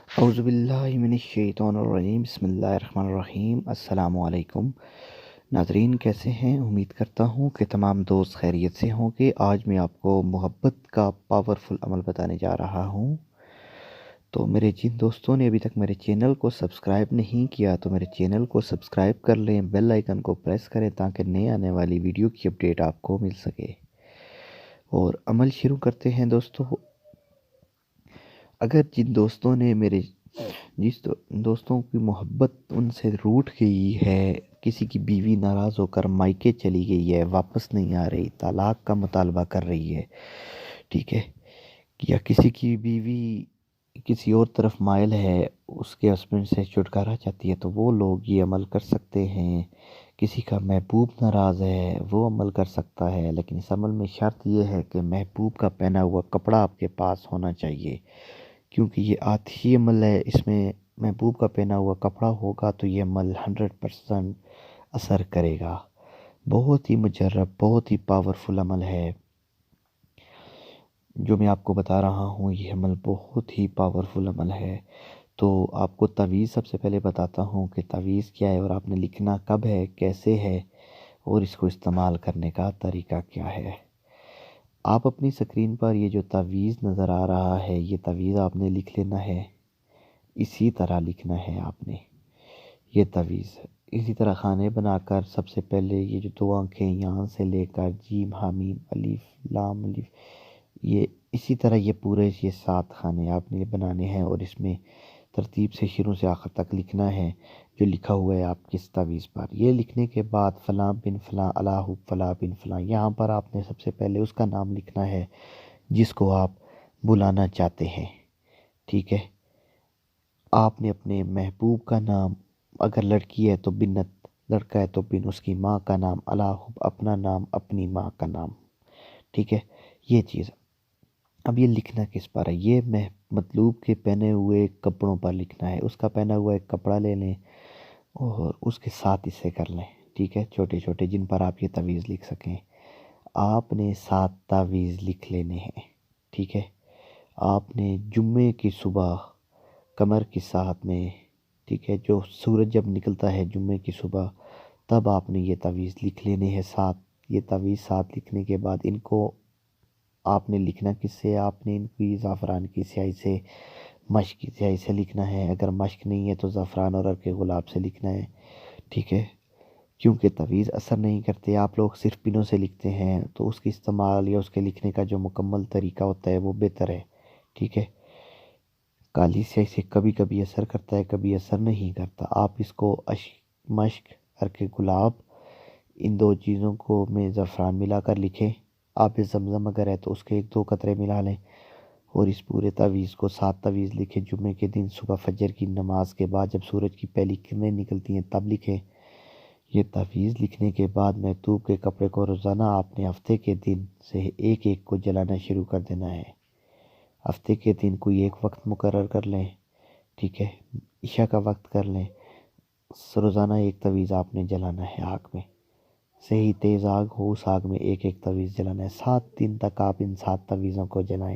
اعوذ باللہ من الشیطان الرجیم، بسم اللہ الرحمن الرحیم۔ السلام علیکم ناظرین، کیسے ہیں؟ امید کرتا ہوں کہ تمام دوست خیریت سے ہوں گے۔ آج میں آپ کو محبت کا پاورفل عمل بتانے جا رہا ہوں۔ تو میرے جن دوستوں نے ابھی تک میرے چینل کو سبسکرائب نہیں کیا تو میرے چینل کو سبسکرائب کر لیں، بیل آئیکن کو پریس کریں تاکہ نئے آنے والی ویڈیو کی اپڈیٹ آپ کو مل سکے۔ اور عمل شروع کرتے ہیں دوستو۔ اگر جن دوستوں نے دوستوں کی محبت ان سے روٹھ گئی ہے، کسی کی بیوی ناراض ہو کر مائکے چلی گئی ہے، واپس نہیں آ رہی، طلاق کا مطالبہ کر رہی ہے، ٹھیک ہے، یا کسی کی بیوی کسی اور طرف مائل ہے، اس کے ہسبینڈ سے چھٹکارا چاہتی ہے، تو وہ لوگ یہ عمل کر سکتے ہیں۔ کسی کا محبوب ناراض ہے، وہ عمل کر سکتا ہے، لیکن اس عمل میں شرط یہ ہے کہ محبوب کا پہنا ہوا کپڑا آپ کے پاس ہونا چاہیے، کیونکہ یہ آتشی عمل ہے۔ اس میں محبوب کا پہنا ہوا کپڑا ہوگا تو یہ عمل 100% اثر کرے گا۔ بہت ہی مجرب، بہت ہی پاورفل عمل ہے جو میں آپ کو بتا رہا ہوں۔ یہ عمل بہت ہی پاورفل عمل ہے۔ تو آپ کو تعویذ سب سے پہلے بتاتا ہوں کہ تعویذ کیا ہے اور آپ نے لکھنا کب ہے، کیسے ہے، اور اس کو استعمال کرنے کا طریقہ کیا ہے۔ آپ اپنی سکرین پر یہ جو تعویذ نظر آ رہا ہے، یہ تعویذ آپ نے لکھ لینا ہے، اسی طرح لکھنا ہے آپ نے یہ تعویذ۔ اسی طرح خانے بنا کر سب سے پہلے یہ جو دو آنکھیں یہاں سے لے کر جیم حامیم الف لام الف، یہ اسی طرح یہ پورے 7 خانے آپ نے بنانے ہیں، اور اس میں ترتیب سے شروع سے آخر تک لکھنا ہے جو لکھا ہوا ہے آپ کی اس تعویذ پر۔ یہ لکھنے کے بعد فلاں بن فلاں اللہ فلاں بن فلاں، یہاں پر آپ نے سب سے پہلے اس کا نام لکھنا ہے جس کو آپ بلانا چاہتے ہیں، ٹھیک ہے۔ آپ نے اپنے محبوب کا نام، اگر لڑکی ہے تو بنت، لڑکا ہے تو بن، اس کی ماں کا نام اللہ، اپنا نام، اپنی ماں کا نام، ٹھیک ہے، یہ چیز۔ اب یہ لکھنا کس پر ہے؟ یہ مطلوب کے پہنے ہوئے کپڑوں پر لکھنا ہے۔ اس کا پہنا ہوا ایک کپڑا لے لیں اور اس کے 7 حصے کر لیں، ٹھیک ہے، چھوٹے چھوٹے، جن پر آپ یہ تعویذ لکھ سکیں۔ آپ نے 7 تعویذ لکھ لینے ہیں، ٹھیک ہے۔ آپ نے جمعے کی صبح قمر کی ساحت میں، ٹھیک ہے، جو سورج جب نکلتا ہے جمعے کی صبح، تب آپ نے یہ تعویذ لکھ لینے ہیں 7۔ یہ تعویذ 7 لکھنے کے بعد ان کو آپ نے لکھنا کس سے؟ آپ نے ان کی زعفران کی سیاہی سے، مشق کی سیاہی سے لکھنا ہے۔ اگر مشق نہیں ہے تو زعفران اور عرق گلاب سے لکھنا ہے، ٹھیک ہے، کیونکہ تعویذ اثر نہیں کرتے، آپ لوگ صرف پنوں سے لکھتے ہیں، تو اس کی استعمال یا اس کے لکھنے کا جو مکمل طریقہ ہوتا ہے وہ بہتر ہے، ٹھیک ہے۔ کالی سیاہی سے کبھی کبھی اثر کرتا ہے، کبھی اثر نہیں کرتا۔ آپ اس کو مشق، عرق گلاب، ان 2 چیزوں کو میں زعفران ملا کر لکھیں۔ آپ زمزم اگر ہے تو اس کے 1-2 قطرے ملا لیں، اور اس پورے تعویذ کو 7 تعویذ لکھیں۔ جمعے کے دن صبح فجر کی نماز کے بعد جب سورج کی پہلی کرنیں نکلتی ہیں تب لکھیں۔ یہ تعویذ لکھنے کے بعد محبوب کے کپڑے کو روزانہ آپ نے ہفتے کے دن سے ایک ایک کو جلانا شروع کر دینا ہے۔ ہفتے کے دن کوئی ایک وقت مقرر کر لیں، ٹھیک ہے، عشاء کا وقت کر لیں، روزانہ ایک تعویذ آپ نے جلانا ہے آگ میں، صحیح تیز آگ ہو، اس آگ میں ایک ایک تعویذ جلانا ہے۔ 7 دن تک آپ ان 7 تعویذوں کو جلائیں۔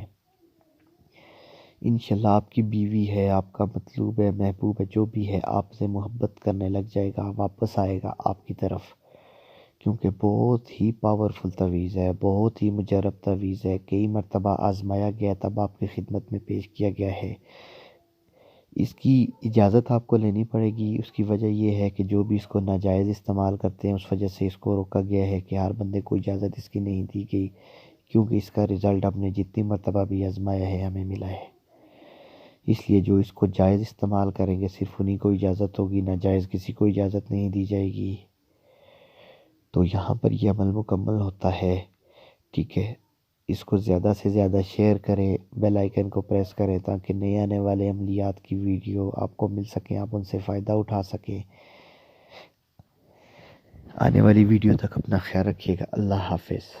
انشاءاللہ آپ کی بیوی ہے، آپ کا مطلوب ہے، محبوب ہے، جو بھی ہے، آپ سے محبت کرنے لگ جائے گا، واپس آئے گا آپ کی طرف، کیونکہ بہت ہی پاورفل تعویذ ہے، بہت ہی مجرب تعویذ ہے، کئی مرتبہ آزمایا گیا تب آپ کی خدمت میں پیش کیا گیا ہے۔ اس کی اجازت آپ کو لینی پڑے گی۔ اس کی وجہ یہ ہے کہ جو بھی اس کو ناجائز استعمال کرتے ہیں اس وجہ سے اس کو روکا گیا ہے کہ ہر بندے کو اجازت اس کی نہیں دی گئی، کیونکہ اس کا رزلٹ ہم نے جتنی مرتبہ بھی آزمایا ہے ہمیں ملا ہے۔ اس لیے جو اس کو جائز استعمال کریں گے صرف انہی کو اجازت ہوگی، ناجائز کسی کو اجازت نہیں دی جائے گی۔ تو یہاں پر یہ عمل مکمل ہوتا ہے، ٹھیک ہے۔ اس کو زیادہ سے زیادہ شیئر کریں، بیل آئیکن کو پریس کریں تاکہ نئے آنے والے عملیات کی ویڈیو آپ کو مل سکیں، آپ ان سے فائدہ اٹھا سکیں۔ آنے والی ویڈیو تک اپنا خیال رکھیے گا۔ اللہ حافظ۔